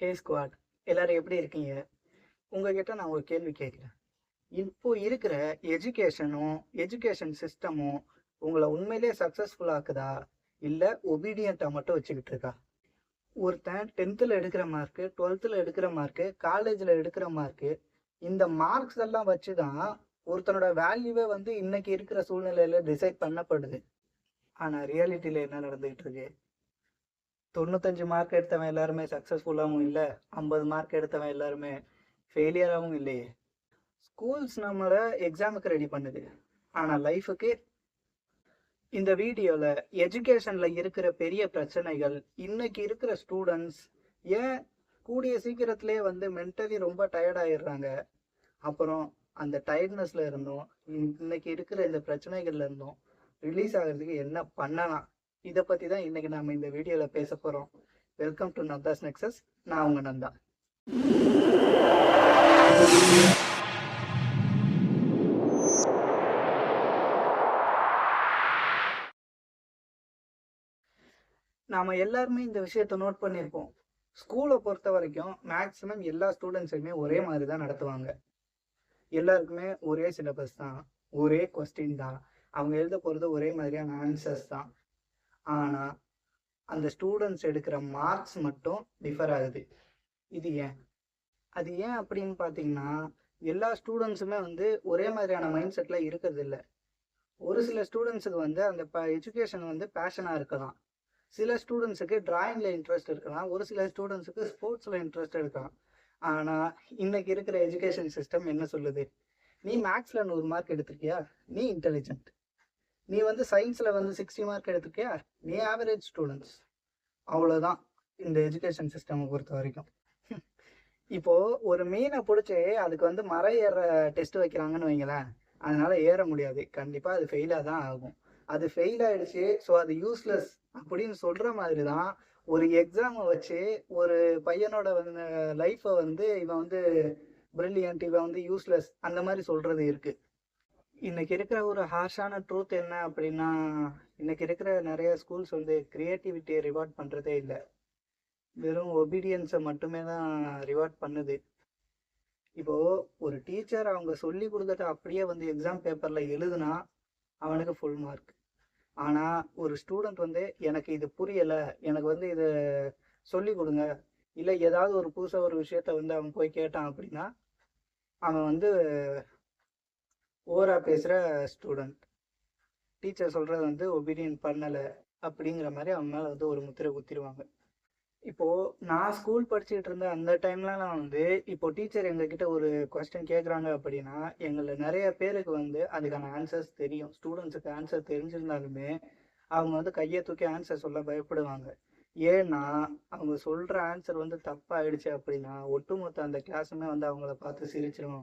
ஹே squad, எல்லாரும் எப்படி இருக்கீங்க? உங்ககிட்ட நான் ஒரு கேள்வி கேட்குறேன். இப்போ இருக்கிற எஜுகேஷன் சிஸ்டமும் உங்களை உண்மையிலேயே சக்ஸஸ்ஃபுல் ஆக்குதா, இல்லை ஒபீடியண்ட்டாக மட்டும் வச்சுக்கிட்டு இருக்கா? ஒருத்தன் 10th எடுக்கிற மார்க்கு, 12th எடுக்கிற மார்க்கு, காலேஜில் எடுக்கிற மார்க்கு, இந்த மார்க்ஸ் எல்லாம் வச்சு தான் ஒருத்தனோட வேல்யூவே வந்து இன்னைக்கு இருக்கிற சூழ்நிலையில டிசைட் பண்ணப்படுது. ஆனால் ரியாலிட்டியில் என்ன நடந்துகிட்டு இருக்கு? 95 மார்க் எடுத்தவன் எல்லாருமே சக்ஸஸ்ஃபுல்லாகவும் இல்லை, 50 மார்க் எடுத்தவன் எல்லாருமே ஃபெயிலியராகவும் இல்லையே. ஸ்கூல்ஸ் நம்மளை எக்ஸாமுக்கு ரெடி பண்ணுது, ஆனால் லைஃபுக்கு. இந்த வீடியோவில் எஜுகேஷனில் இருக்கிற பெரிய பிரச்சனைகள், இன்னைக்கு இருக்கிற ஸ்டூடெண்ட்ஸ் ஏன் கூடிய சீக்கிரத்திலே வந்து மென்டலி ரொம்ப டயர்டாயிடுறாங்க, அப்புறம் அந்த டயர்ட்னஸில் இருந்தும் இன்னைக்கு இருக்கிற இந்த பிரச்சனைகள்ல இருந்தும் ரிலீஸ் ஆகிறதுக்கு என்ன பண்ணலாம், இதை பற்றி தான் இன்னைக்கு நம்ம இந்த வீடியோவில் பேச போகிறோம். Welcome to Nandhas nexus. நான் உங்கள் நந்தா. நாம் எல்லாருமே இந்த விஷயத்தை நோட் பண்ணியிருப்போம். ஸ்கூலை பொறுத்த வரைக்கும் மேக்ஸிமம் எல்லா ஸ்டூடெண்ட்ஸுமே ஒரே மாதிரி தான் நடத்துவாங்க. எல்லாருக்குமே ஒரே சிலபஸ் தான், ஒரே கொஸ்டின் தான், அவங்க எழுத போகிறது ஒரே மாதிரியான ஆன்சர்ஸ் தான். ஆனால் அந்த ஸ்டூடெண்ட்ஸ் எடுக்கிற மார்க்ஸ் மட்டும் டிஃபர் ஆகுது. இது ஏன்? அது ஏன் அப்படின்னு பார்த்தீங்கன்னா, எல்லா ஸ்டூடெண்ட்ஸுமே வந்து ஒரே மாதிரியான மைண்ட் செட்டில் இருக்கிறது இல்லை. ஒரு சில ஸ்டூடெண்ட்ஸுக்கு வந்து அந்த எஜுகேஷன் வந்து பேஷனாக இருக்கலாம், சில ஸ்டூடெண்ட்ஸுக்கு டிராயிங்கில் இன்ட்ரெஸ்ட் இருக்கலாம், ஒரு சில ஸ்டூடெண்ட்ஸுக்கு ஸ்போர்ட்ஸில் இன்ட்ரெஸ்ட் இருக்கலாம். ஆனால் இன்னைக்கு இருக்கிற எஜுகேஷன் சிஸ்டம் என்ன சொல்லுது? நீ மேக்ஸில் 100 மார்க் எடுத்திருக்கியா, நீ இன்டெலிஜென்ட். நீ வந்து சயின்ஸில் வந்து 60 மார்க் எடுத்திருக்கியா, நீ ஆவரேஜ் ஸ்டூடெண்ட்ஸ். அவ்வளோதான் இந்த எஜுகேஷன் சிஸ்டமை பொறுத்த வரைக்கும். இப்போது ஒரு மீனை பிடிச்சி அதுக்கு வந்து மரம் ஏற டெஸ்ட் வைக்கிறாங்கன்னு வைங்களேன், அதனால் ஏற முடியாது, கண்டிப்பாக அது ஃபெயிலாக தான் ஆகும். அது ஃபெயில் ஆகிடுச்சு, ஸோ அது யூஸ்லெஸ் அப்படின்னு சொல்கிற மாதிரி தான் ஒரு எக்ஸாமை வச்சு ஒரு பையனோட வந்து லைஃப்பை வந்து இவன் வந்து பிரில்லியன்ட், இவன் வந்து யூஸ்லெஸ், அந்த மாதிரி சொல்கிறது இருக்குது. இன்றைக்கி இருக்கிற ஒரு ஹார்ஷான ட்ரூத் என்ன அப்படின்னா, இன்றைக்கி இருக்கிற நிறைய ஸ்கூல்ஸ் வந்து க்ரியேட்டிவிட்டியை ரிவார்ட் பண்ணுறதே இல்லை, வெறும் ஒபீடியன்ஸை மட்டுமே தான் ரிவார்ட் பண்ணுது. இப்போது ஒரு டீச்சர் அவங்க சொல்லி கொடுக்கறத அப்படியே வந்து எக்ஸாம் பேப்பரில் எழுதுனா அவனுக்கு ஃபுல் மார்க். ஆனால் ஒரு ஸ்டூடெண்ட் வந்து எனக்கு இது புரியலை, எனக்கு வந்து இதை சொல்லி கொடுங்க, இல்லை ஏதாவது ஒரு புதுசாக ஒரு விஷயத்த வந்து அவன் போய் கேட்டான் அப்படின்னா அவன் வந்து ஓவராக பேசுகிற ஸ்டூடெண்ட், டீச்சர் சொல்கிறது வந்து ஒபீடியன் பண்ணலை அப்படிங்கிற மாதிரி அவன் மேலே வந்து ஒரு முத்திரை குத்திடுவாங்க. இப்போது நான் ஸ்கூல் படிச்சுட்டு இருந்த அந்த டைம்லாம் வந்து இப்போ டீச்சர் எங்ககிட்ட ஒரு கொஸ்டின் கேட்குறாங்க அப்படின்னா எங்களில் நிறைய பேருக்கு வந்து அதுக்கான ஆன்சர்ஸ் தெரியும். ஸ்டூடெண்ட்ஸுக்கு ஆன்சர் தெரிஞ்சிருந்தாலுமே அவங்க வந்து கையை தூக்கி ஆன்சர் சொல்ல பயப்படுவாங்க. ஏன்னா அவங்க சொல்கிற ஆன்சர் வந்து தப்பாகிடுச்சு அப்படின்னா ஒட்டுமொத்த அந்த கிளாஸுமே வந்து அவங்கள பார்த்து சிரிச்சிடும்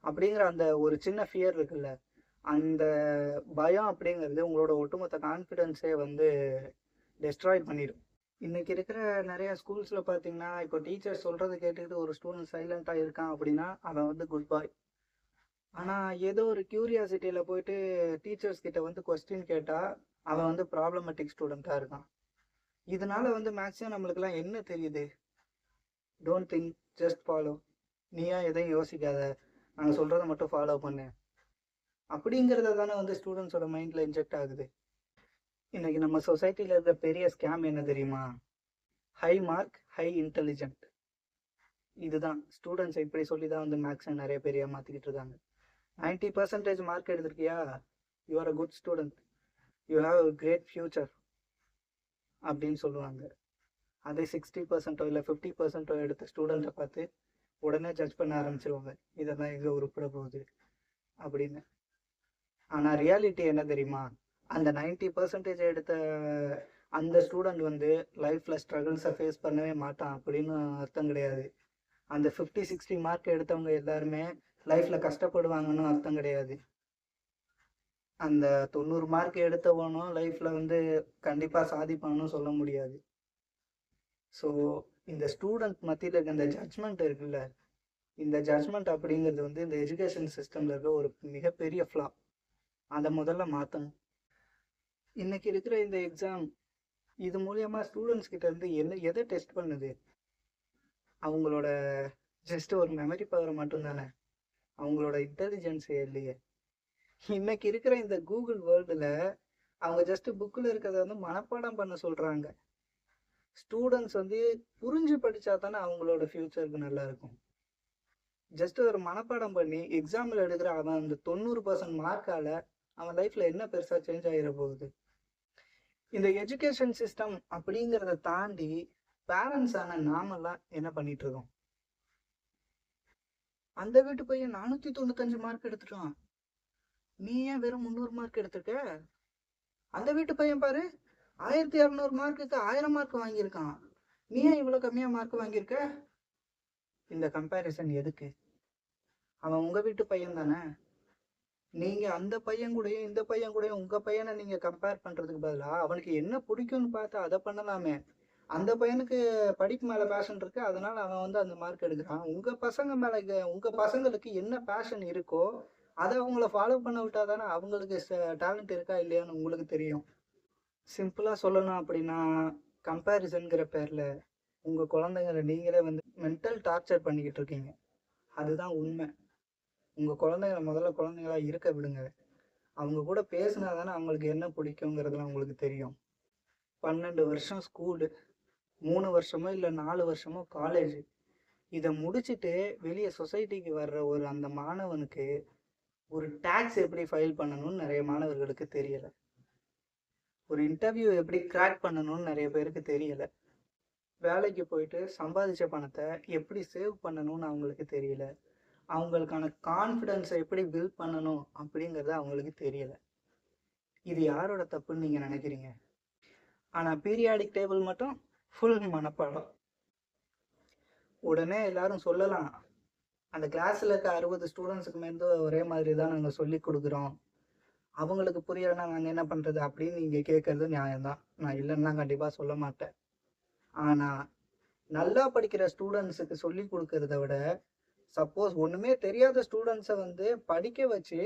அப்படிங்கிற அந்த ஒரு சின்ன ஃபியர் இருக்குல்ல, அந்த பயம் அப்படிங்கிறது உங்களோட ஒட்டுமொத்த கான்ஃபிடென்ஸே வந்து டெஸ்ட்ராய் பண்ணிடும். இன்றைக்கி இருக்கிற நிறையா ஸ்கூல்ஸில் பார்த்தீங்கன்னா, இப்போ டீச்சர் சொல்கிறது கேட்டுக்கிட்டு ஒரு ஸ்டூடெண்ட் சைலண்ட்டாக இருக்கான் அப்படின்னா அவன் வந்து குட் பாய். ஆனால் ஏதோ ஒரு க்யூரியாசிட்டியில் போயிட்டு டீச்சர்ஸ் கிட்ட வந்து கொஸ்டின் கேட்டால் அவன் வந்து ப்ராப்ளமேட்டிக் ஸ்டூடெண்ட்டாக இருக்கான். இதனால வந்து மேக்ஸிமம் நம்மளுக்கெல்லாம் என்ன தெரியுது? Don't think, just follow. நீயா எதையும் யோசிக்காத, நாங்கள் சொல்கிறத மட்டும் ஃபாலோ பண்ணு அப்படிங்கிறத தானே வந்து ஸ்டூடெண்ட்ஸோட மைண்டில் இன்ஜெக்ட் ஆகுது. இன்றைக்கி நம்ம சொசைட்டியில் இருக்கிற பெரிய ஸ்கேம் என்ன தெரியுமா? High mark, high intelligent. இதுதான் ஸ்டூடெண்ட்ஸ் இப்படி சொல்லி தான் வந்து மேக்ஸை நிறைய பேர் ஏமாற்றிக்கிட்டு இருக்காங்க. 90% மார்க் எடுத்திருக்கியா, you are a good student, you have a great future அப்படின்னு சொல்லுவாங்க. அதே 60% இல்லை 50% எடுத்த ஸ்டூடெண்ட்டை பார்த்து உடனே ஜட்ஜ் பண்ண ஆரம்பிச்சிருவாங்க, இதெல்லாம் எங்கே உருப்பட போகுது அப்படின்னு. ஆனால் ரியாலிட்டி என்ன தெரியுமா? அந்த 90% எடுத்த அந்த ஸ்டூடெண்ட் வந்து லைஃப்பில் ஸ்ட்ரகிள்ஸை ஃபேஸ் பண்ணவே மாட்டான் அப்படின்னு அர்த்தம் கிடையாது. அந்த 50-60 மார்க் எடுத்தவங்க எல்லாருமே லைஃப்பில் கஷ்டப்படுவாங்கன்னு அர்த்தம் கிடையாது. அந்த 90 மார்க் எடுத்தவனும் லைஃப்பில் வந்து கண்டிப்பாக சாதிப்பான்னு சொல்ல முடியாது. ஸோ இந்த ஸ்டூடெண்ட் மத்தியில் இருக்க இந்த ஜட்ஜ்மெண்ட் இருக்குல்ல, இந்த ஜட்ஜ்மெண்ட் அப்படிங்கிறது வந்து இந்த எஜுகேஷன் சிஸ்டமில் இருக்க ஒரு மிகப்பெரிய ஃப்ளா. அதை முதல்ல மாற்றணும். இன்றைக்கி இருக்கிற இந்த எக்ஸாம் இது மூலியமாக ஸ்டூடெண்ட்ஸ் கிட்ட இருந்து எதை டெஸ்ட் பண்ணுது? அவங்களோட ஜஸ்ட் ஒரு மெமரி பவர் மட்டும்தானே, அவங்களோட இன்டெலிஜென்ஸே இல்லையே. இன்னைக்கு இருக்கிற இந்த கூகுள் வேர்ல்டுல அவங்க ஜஸ்ட் புக்கில் இருக்கிறத வந்து மனப்பாடம் பண்ண சொல்றாங்க. ஸ்டூடெண்ட்ஸ் வந்து புரிஞ்சு படிச்சா தானே அவங்களோட ஃபியூச்சருக்கு நல்லா இருக்கும். ஜஸ்ட் ஒரு மனப்பாடம் பண்ணி எக்ஸாம்பிள் எடுக்கிற அவன் அந்த 90% மார்க்கால அவன் லைஃப்ல என்ன பெருசா சேஞ்ச் ஆகிட போகுது? இந்த எஜுகேஷன் சிஸ்டம் அப்படிங்கிறத தாண்டி பேரண்ட்ஸ் ஆன நாமெல்லாம் என்ன பண்ணிட்டு இருக்கோம்? அந்த வீட்டு பையன் 495 மார்க் எடுத்துட்டான், நீ ஏன் வெறும் 300 மார்க் எடுத்துக்க? அந்த வீட்டு பையன் பாரு 1200 மார்க்குக்கு 1000 மார்க் வாங்கியிருக்கான், நீ ஏன் இவ்வளவு கம்மியா மார்க் வாங்கியிருக்க? இந்த கம்பேரிசன் எதுக்கு? அவன் உங்க வீட்டு பையன் தானே. நீங்க அந்த பையன் கூடயும் இந்த பையன் கூடயும் உங்க பையனை நீங்க கம்பேர் பண்றதுக்கு பதிலா அவனுக்கு என்ன பிடிக்கும்னு பார்த்து அதை பண்ணலாமே. அந்த பையனுக்கு படிப்பு மேல பேஷன் இருக்கு, அதனால அவன் வந்து அந்த மார்க் எடுக்கிறான். உங்க பசங்க மேல உங்க பசங்களுக்கு என்ன பேஷன் இருக்கோ அதை அவங்கள ஃபாலோ பண்ண விட்டா தானே அவங்களுக்கு டேலண்ட் இருக்கா இல்லையான்னு உங்களுக்கு தெரியும். சிம்பிளா சொல்லணும் அப்படின்னா, கம்பேரிசன்கிற பேர்ல உங்க குழந்தைங்களை நீங்களே வந்து மென்டல் டார்ச்சர் பண்ணிக்கிட்டு இருக்கீங்க. அதுதான் உண்மை. உங்க குழந்தைங்களை முதல்ல குழந்தைங்களா இருக்க விடுங்க. அவங்க கூட பேசினா தானே அவங்களுக்கு என்ன பிடிக்குங்கிறதுலாம் உங்களுக்கு தெரியும். 12 வருஷம் ஸ்கூலு, 3 வருஷமோ இல்லை 4 வருஷமோ காலேஜ், இதை முடிச்சுட்டு வெளியே சொசைட்டிக்கு வர்ற ஒரு அந்த மாணவனுக்கு ஒரு டேக்ஸ் எப்படி ஃபைல் பண்ணணும்னு நிறைய மாணவர்களுக்கு தெரியலை. ஒரு இன்டர்வியூ எப்படி கிராக் பண்ணணும்னு நிறைய பேருக்கு தெரியலை. வேலைக்கு போயிட்டு சம்பாதிச்ச பணத்தை எப்படி சேவ் பண்ணணும்னு அவங்களுக்கு தெரியல. அவங்களுக்கான கான்ஃபிடென்ஸை எப்படி பில்ட் பண்ணணும் அப்படிங்கிறது அவங்களுக்கு தெரியல. இது யாரோட தப்புன்னு நீங்க நினைக்கிறீங்க? ஆனா பீரியாடிக் டேபிள் மட்டும் ஃபுல் மனப்பாடம். உடனே எல்லாரும் சொல்லலாம், அந்த கிளாஸ்ல இருக்க 60 ஸ்டூடெண்ட்ஸுக்கு மேலே ஒரே மாதிரி தான் நாங்கள் சொல்லி கொடுக்குறோம், அவங்களுக்கு புரியலைன்னா நாங்கள் என்ன பண்றது அப்படின்னு நீங்க கேட்கறது நியாயம்தான். நான் இல்லைன்னா கண்டிப்பா சொல்ல மாட்டேன். ஆனா நல்லா படிக்கிற ஸ்டூடெண்ட்ஸுக்கு சொல்லி கொடுக்கறத விட சப்போஸ் ஒண்ணுமே தெரியாத ஸ்டூடெண்ட்ஸை வந்து படிக்க வச்சு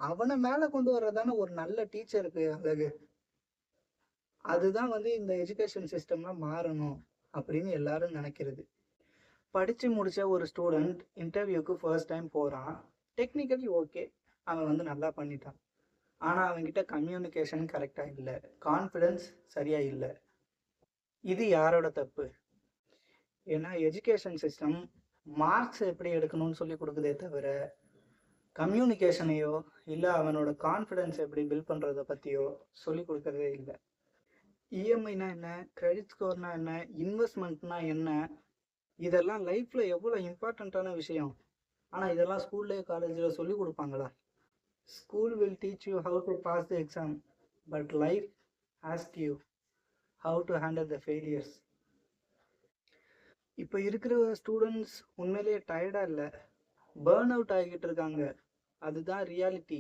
அவனை மேல கொண்டு வர்றதான ஒரு நல்ல டீச்சருக்கு அழகு. அதுதான் வந்து இந்த எஜுகேஷன் சிஸ்டம்லாம் மாறணும் அப்படின்னு எல்லாரும் நினைக்கிறது. படிச்சு முடிச்ச ஒரு ஸ்டூடெண்ட் இன்டர்வியூக்கு ஃபர்ஸ்ட் டைம் போறான். டெக்னிக்கலி ஓகே, அவன் வந்து நல்லா பண்ணிட்டான். ஆனா அவன்கிட்ட கம்யூனிகேஷன் கரெக்டா இல்லை, கான்ஃபிடென்ஸ் சரியா இல்லை. இது யாரோட தப்பு? ஏன்னா எஜுகேஷன் சிஸ்டம் மார்க்ஸ் எப்படி எடுக்கணும்னு சொல்லி கொடுக்குதே தவிர கம்யூனிகேஷனையோ இல்லை அவனோட கான்ஃபிடென்ஸ் எப்படி பில்ட் பண்ணுறதை பற்றியோ சொல்லி கொடுக்கறதே இல்லை. இஎம்ஐனா என்ன, கிரெடிட் ஸ்கோர்னா என்ன, இன்வெஸ்ட்மெண்ட்னா என்ன, இதெல்லாம் லைஃப்பில் எவ்வளோ இம்பார்ட்டண்ட்டான விஷயம். ஆனால் இதெல்லாம் ஸ்கூல்லேயே காலேஜில் சொல்லி கொடுப்பாங்களா? School will teach you how to pass the exam, but life ask you how to handle the failures. இப்போ இருக்கிற ஸ்டூடெண்ட்ஸ் உண்மையிலேயே டயர்டாக இல்லை, பேர்ன் அவுட் ஆகிக்கிட்டு இருக்காங்க. அதுதான் ரியாலிட்டி.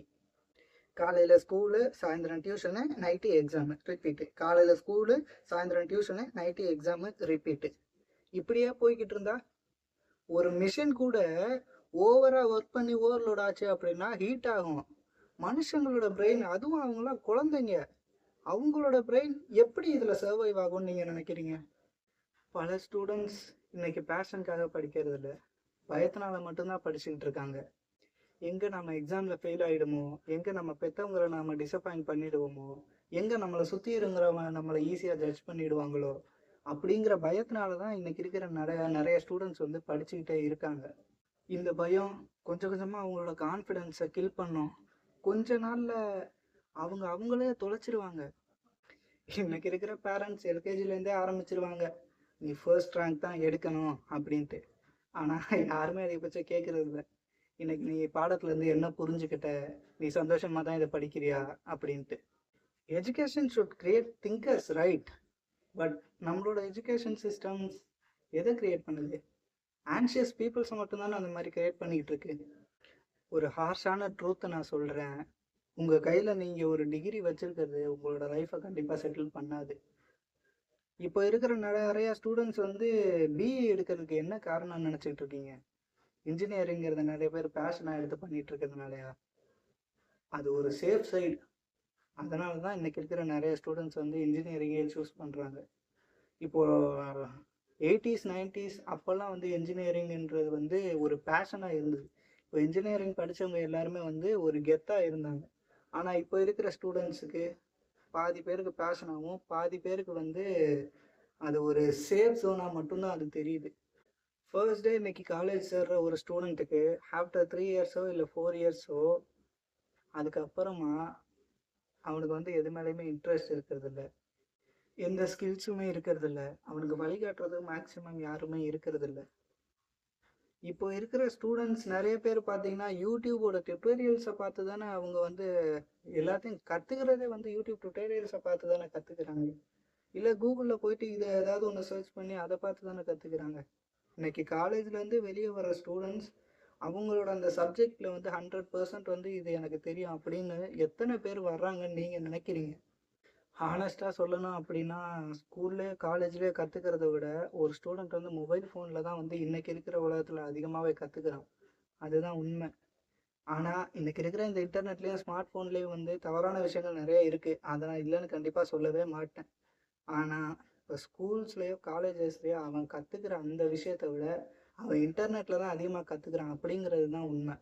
காலையில் ஸ்கூலு, சாயந்தரம் டியூஷனு, நைட்டு எக்ஸாமு, ரிப்பீட்டு. காலையில் ஸ்கூலு, சாயந்தரம் டியூஷனு, நைட்டு எக்ஸாமு, ரிப்பீட்டு. இப்படியே போய்கிட்டு இருந்தா ஒரு மிஷின் கூட ஓவராக ஒர்க் பண்ணி ஓவர்லோட் ஆச்சு அப்படின்னா ஹீட் ஆகும். மனுஷங்களோட பிரெயின், அதுவும் அவங்களாம் குழந்தைங்க, அவங்களோட பிரெயின் எப்படி இதில் சர்வைவ் ஆகும்னு நீங்கள் நினைக்கிறீங்க? பல ஸ்டூடெண்ட்ஸ் இன்னைக்கு பேஷனுக்காக படிக்கிறது இல்லை, பயத்தினால மட்டும்தான் படிச்சுக்கிட்டு இருக்காங்க. எங்கே நம்ம எக்ஸாமில் ஃபெயில் ஆகிடுமோ, எங்கே நம்ம பெற்றவங்களை நம்ம டிசப்பாயிண்ட் பண்ணிடுவோமோ, எங்கே நம்மளை சுற்றி இருக்கிறவங்க நம்மளை ஈஸியாக ஜட்ஜ் பண்ணிடுவாங்களோ அப்படிங்கிற பயத்தினால தான் இன்னைக்கு இருக்கிற நிறைய ஸ்டூடெண்ட்ஸ் வந்து படிச்சுக்கிட்டே இருக்காங்க. இந்த பயம் கொஞ்சம் கொஞ்சமாக அவங்களோட கான்ஃபிடென்ஸை கில் பண்ணும். கொஞ்ச நாளில் அவங்களே தொலைச்சிருவாங்க. இன்னைக்கு இருக்கிற பேரண்ட்ஸ் எல்கேஜிலேருந்தே ஆரம்பிச்சிருவாங்க, நீ ஃபர்ஸ்ட் ரேங்க் தான் எடுக்கணும் அப்படின்ட்டு. ஆனால் யாருமே அதை பற்றி கேட்குறது இல்லை. இன்னைக்கு நீ பாடத்துலேருந்து என்ன புரிஞ்சுக்கிட்ட, நீ சந்தோஷமாக தான் இதை படிக்கிறியா அப்படின்ட்டு. Education should create thinkers, right? But நம்மளோட எஜுகேஷன் சிஸ்டம்ஸ் எதை கிரியேட் பண்ணுது? ஆன்ஷியஸ் பீப்புள்ஸை மட்டும்தானே அந்த மாதிரி கிரியேட் பண்ணிக்கிட்டு இருக்கு. ஒரு ஹார்ஷான ட்ரூத்தை நான் சொல்கிறேன், உங்கள் கையில் நீங்கள் ஒரு டிகிரி வச்சுருக்கிறது உங்களோட லைஃப்பை கண்டிப்பாக செட்டில் பண்ணாது. இப்போ இருக்கிற நிறையா ஸ்டூடெண்ட்ஸ் வந்து பிஇ எடுக்கிறதுக்கு என்ன காரணம்னு நினச்சிக்கிட்டு இருக்கீங்க? இன்ஜினியரிங்கிறத நிறைய பேர் பேஷனாக எடுத்து பண்ணிட்டு இருக்கிறதுனாலயா? அது ஒரு சேஃப் சைடு. அதனால தான் இன்னைக்கு இருக்கிற நிறைய ஸ்டூடெண்ட்ஸ் வந்து இன்ஜினியரிங்கே சூஸ் பண்ணுறாங்க. இப்போது எயிட்டிஸ் 90s அப்போல்லாம் வந்து என்ஜினியரிங்ன்றது வந்து ஒரு பேஷனாக இருந்தது. இப்போ இன்ஜினியரிங் படித்தவங்க எல்லாருமே வந்து ஒரு கெத்தாக இருந்தாங்க. ஆனால் இப்போ இருக்கிற ஸ்டூடெண்ட்ஸுக்கு பாதி பேருக்கு பேஷனாகவும் பாதி பேருக்கு வந்து அது ஒரு சேஃப் ஜோனாக மட்டும்தான் அது தெரியுது. ஃபர்ஸ்ட் டே இன்னைக்கு காலேஜ் சேர்ற ஒரு ஸ்டூடெண்ட்டுக்கு ஆஃப்டர் 3 இயர்ஸோ இல்லை 4 இயர்ஸோ அதுக்கப்புறமா அவனுக்கு வந்து எது மேலேயுமே இன்ட்ரெஸ்ட் இருக்கிறதில்ல, எந்த ஸ்கில்ஸுமே இருக்கிறதில்ல, அவனுக்கு வழிகாட்டுறது மேக்ஸிமம் யாருமே இருக்கிறதில்ல. இப்போ இருக்கிற ஸ்டூடெண்ட்ஸ் நிறைய பேர் பார்த்தீங்கன்னா யூடியூபோட டுட்டோரியல்ஸை பார்த்து தானே அவங்க வந்து எல்லாத்தையும் கற்றுக்கிறதே வந்து யூடியூப் டுட்டோரியல்ஸை பார்த்து தானே கற்றுக்குறாங்க. இல்லை கூகுளில் போயிட்டு இதை ஏதாவது ஒன்று சர்ச் பண்ணி அதை பார்த்து தானே கற்றுக்குறாங்க. இன்னைக்கு காலேஜ்லேருந்து வெளியே வர ஸ்டூடெண்ட்ஸ் அவங்களோட அந்த சப்ஜெக்டில் வந்து 100% வந்து இது எனக்கு தெரியும் அப்படின்னு எத்தனை பேர் வர்றாங்கன்னு நீங்கள் நினைக்கிறீங்க? ஹானஸ்ட்டாக சொல்லணும் அப்படின்னா ஸ்கூல்லே காலேஜ்லேயே கற்றுக்கிறத விட ஒரு ஸ்டூடெண்ட் வந்து மொபைல் ஃபோனில் தான் வந்து இன்றைக்கி இருக்கிற உலகத்தில் அதிகமாகவே கற்றுக்குறான். அதுதான் உண்மை. ஆனால் இன்றைக்கி இருக்கிற இந்த இன்டர்நெட்லேயும் ஸ்மார்ட் ஃபோன்லேயும் வந்து தவறான விஷயங்கள் நிறைய இருக்குது. அதை நான் இல்லைன்னு கண்டிப்பாக சொல்லவே மாட்டேன். ஆனால் இப்போ ஸ்கூல்ஸ்லேயோ காலேஜஸ்லேயோ அவன் கற்றுக்கிற அந்த விஷயத்தை விட அவன் இன்டர்நெட்டில் தான் அதிகமாக கற்றுக்குறான் அப்படிங்கிறது தான் உண்மை.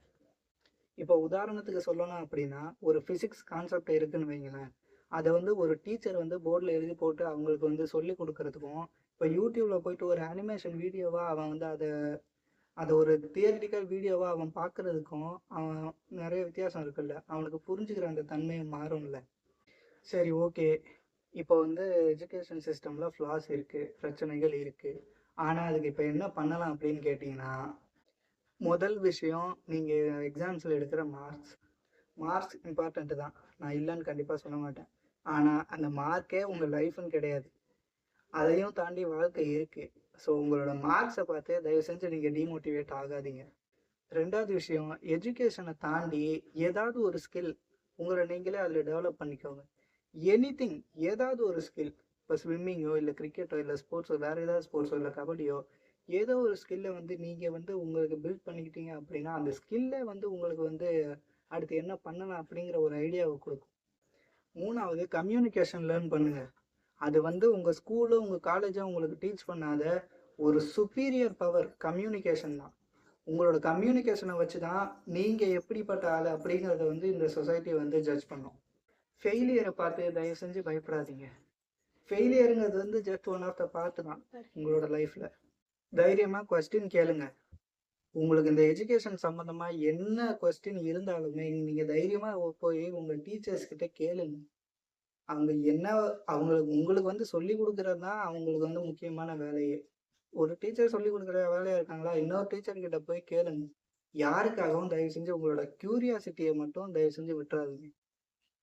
இப்போ உதாரணத்துக்கு சொல்லணும் அப்படின்னா ஒரு ஃபிசிக்ஸ் கான்செப்ட் இருக்குன்னு வைங்களேன், அதை வந்து ஒரு டீச்சர் வந்து போர்டில் எழுதி போட்டு அவங்களுக்கு வந்து சொல்லி கொடுக்கறதுக்கும் இப்போ யூடியூப்பில் போயிட்டு ஒரு அனிமேஷன் வீடியோவாக அவன் வந்து அதை ஒரு தியரிட்டிக்கல் வீடியோவாக அவன் பார்க்குறதுக்கும் அவன் நிறைய வித்தியாசம் இருக்குல்ல, அவனுக்கு புரிஞ்சுக்கிற அந்த தன்மையை மாறும்ல. சரி, ஓகே. இப்போ வந்து எஜுகேஷன் சிஸ்டமில் ஃப்ளாஸ் இருக்குது, பிரச்சனைகள் இருக்குது. ஆனால் அதுக்கு இப்போ என்ன பண்ணலாம் அப்படின்னு கேட்டிங்கன்னா, முதல் விஷயம் நீங்கள் எக்ஸாம்ஸில் எடுக்கிற மார்க்ஸ் இம்பார்ட்டண்ட்டு தான், நான் இல்லைன்னு கண்டிப்பாக சொல்ல மாட்டேன். ஆனால் அந்த மார்க்கே உங்கள் லைஃப்னு கிடையாது, அதையும் தாண்டி வாழ்க்கை இருக்குது. ஸோ உங்களோட மார்க்ஸை பார்த்து தயவு செஞ்சு நீங்கள் டிமோட்டிவேட் ஆகாதீங்க. ரெண்டாவது விஷயம், எஜுகேஷனை தாண்டி ஏதாவது ஒரு ஸ்கில் உங்களை நீங்களே அதில் டெவலப் பண்ணிக்கோங்க. எனிதிங், ஏதாவது ஒரு ஸ்கில். இப்போ ஸ்விம்மிங்கோ இல்லை கிரிக்கெட்டோ இல்லை ஸ்போர்ட்ஸோ, வேறு ஏதாவது ஸ்போர்ட்ஸோ இல்லை கபடியோ, ஏதோ ஒரு ஸ்கில்லை வந்து நீங்கள் வந்து உங்களுக்கு பில்ட் பண்ணிக்கிட்டீங்க அப்படின்னா அந்த ஸ்கில்லை வந்து உங்களுக்கு வந்து அடுத்து என்ன பண்ணலாம் அப்படிங்கிற ஒரு ஐடியாவை கொடுக்கும். மூணாவது, கம்யூனிகேஷன் லேர்ன் பண்ணுங்கள். அது வந்து உங்கள் ஸ்கூலோ உங்கள் காலேஜோ உங்களுக்கு டீச் பண்ணாத ஒரு சுப்பீரியர் பவர் கம்யூனிகேஷன் தான். உங்களோட கம்யூனிகேஷனை வச்சு தான் நீங்கள் எப்படிப்பட்ட ஆள் அப்படிங்கிறத வந்து இந்த சொசைட்டி வந்து ஜட்ஜ் பண்ணும். ஃபெயிலியரை பார்த்து தயவு செஞ்சு பயப்படாதீங்க. ஃபெயிலியருங்கிறது வந்து just one of the part தான் உங்களோட லைஃப்பில். தைரியமாக கொஸ்டின் கேளுங்க. உங்களுக்கு இந்த எஜுகேஷன் சம்மந்தமாக என்ன கொஸ்டின் இருந்தாலுமே நீங்கள் தைரியமாக போய் உங்கள் டீச்சர்ஸ்கிட்ட கேளுங்க. அவங்க என்ன உங்களுக்கு வந்து சொல்லி கொடுக்குறது தான் அவங்களுக்கு வந்து முக்கியமான வேலையே. ஒரு டீச்சர் சொல்லி கொடுக்குற வேலையாக இருக்காங்களா, இன்னொரு டீச்சர்கிட்ட போய் கேளுங்க. யாருக்காகவும் தயவு செஞ்சு உங்களோட க்யூரியாசிட்டியை மட்டும் தயவு செஞ்சு விட்டுறாதீங்க.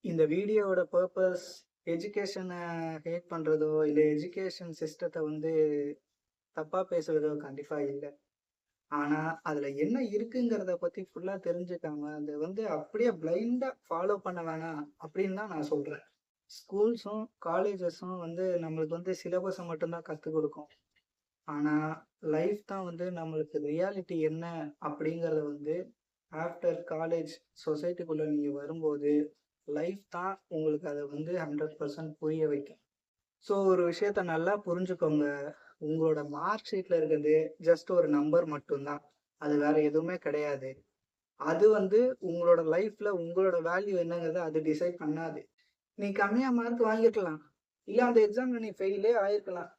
இந்த வீடியோவோட பர்பஸ் எஜுகேஷனை ஹேட் பண்ணுறதோ இல்லை எஜுகேஷன் சிஸ்டத்தை வந்து தப்பாக பேசுகிறதோ கண்டிப்பாக இல்லை. ஆனால் அதில் என்ன இருக்குங்கிறத பற்றி ஃபுல்லாக தெரிஞ்சுக்காம அதை வந்து அப்படியே பிளைண்டாக ஃபாலோ பண்ண வேணாம் அப்படின்னு தான் நான் சொல்கிறேன். ஸ்கூல்ஸும் காலேஜஸும் வந்து நம்மளுக்கு வந்து சிலபஸை மட்டும்தான் கற்றுக் கொடுக்கும். ஆனால் லைஃப் தான் வந்து நம்மளுக்கு ரியாலிட்டி என்ன அப்படிங்கிறத வந்து ஆஃப்டர் காலேஜ் சொசைட்டிக்குள்ளே நீங்கள் வரும்போது லைஃப் தான் உங்களுக்கு அதை வந்து 100% புரிய வைக்கும். ஸோ ஒரு விஷயத்த நல்லா புரிஞ்சுக்கோங்க, உங்களோட மார்க் ஷீட்டில் இருக்கிறது ஜஸ்ட் ஒரு நம்பர் மட்டும்தான், அது வேற எதுவுமே கிடையாது. அது வந்து உங்களோட லைஃப்பில் உங்களோட வேல்யூ என்னங்கிறத அது டிசைட் பண்ணாது. நீ கம்மியாக மார்க் வாங்கியிருக்கலாம், இல்லை அந்த எக்ஸாமில் நீ ஃபெயிலே ஆகிருக்கலாம்.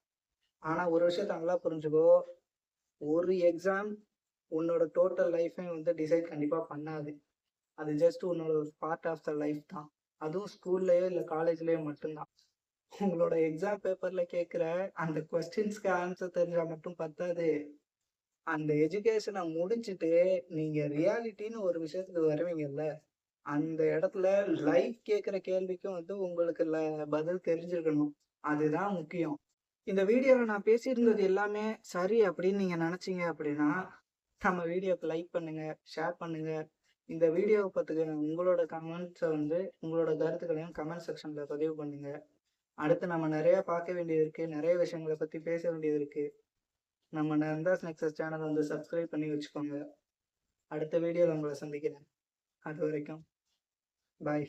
ஆனால் ஒரு விஷயத்த நல்லா புரிஞ்சுக்கோ, ஒரு எக்ஸாம் உன்னோட டோட்டல் லைஃப்பையும் வந்து டிசைட் கண்டிப்பாக பண்ணாது. அது ஜஸ்ட் உன்னோட ஒரு பார்ட் ஆஃப் த லைஃப் தான். அதுவும் ஸ்கூல்லையோ இல்லை காலேஜ்லேயோ மட்டும்தான். உங்களோட எக்ஸாம் பேப்பரில் கேட்குற அந்த கொஸ்டின்ஸ்க்கு ஆன்சர் தெரிஞ்சால் மட்டும் பத்தாது. அந்த எஜுகேஷனை முடிச்சுட்டு நீங்கள் ரியாலிட்டின்னு ஒரு விஷயத்துக்கு வருவீங்கல்ல, அந்த இடத்துல லைஃப் கேட்குற கேள்விக்கும் வந்து உங்களுக்கு பதில் தெரிஞ்சிருக்கணும். அதுதான் முக்கியம். இந்த வீடியோவில் நான் பேசியிருந்தது எல்லாமே சரி அப்படின்னு நீங்கள் நினச்சிங்க அப்படின்னா நம்ம வீடியோக்கு லைக் பண்ணுங்கள், ஷேர் பண்ணுங்கள். இந்த வீடியோவை பற்றின உங்களோட கமெண்ட்ஸை வந்து உங்களோட கருத்துக்களையும் கமெண்ட் செக்ஷனில் பதிவு பண்ணுங்கள். அடுத்து நம்ம நிறையா பார்க்க வேண்டியது இருக்குது, நிறைய விஷயங்களை பற்றி பேச வேண்டியது இருக்குது. நம்ம நந்தாஸ் நெக்ஸஸ் சேனலை வந்து சப்ஸ்கிரைப் பண்ணி வச்சுக்கோங்க. அடுத்த வீடியோவில் உங்களை சந்திக்கிறேன். அது வரைக்கும் பாய்.